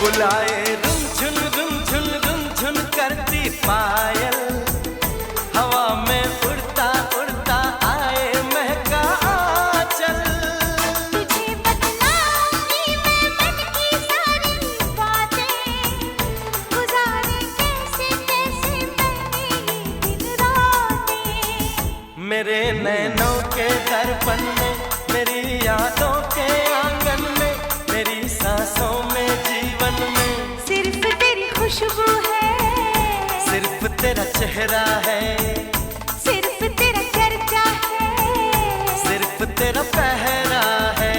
बुलाए रुम झुन करती पायल, हवा में उड़ता उड़ता आए महका आंचल। तुझे बतलाऊंगी मैं मन की सारी बातें, गुजारे कैसे कैसे मैंने ये दिन रातें। मेरे नैनों के दर्पण में, मेरी यादों के आंगन में, मेरी सांसों में, जीवन में सिर्फ तेरी खुशबू है, सिर्फ तेरा चेहरा है, सिर्फ तेरा चर्चा है, सिर्फ तेरा पहरा है।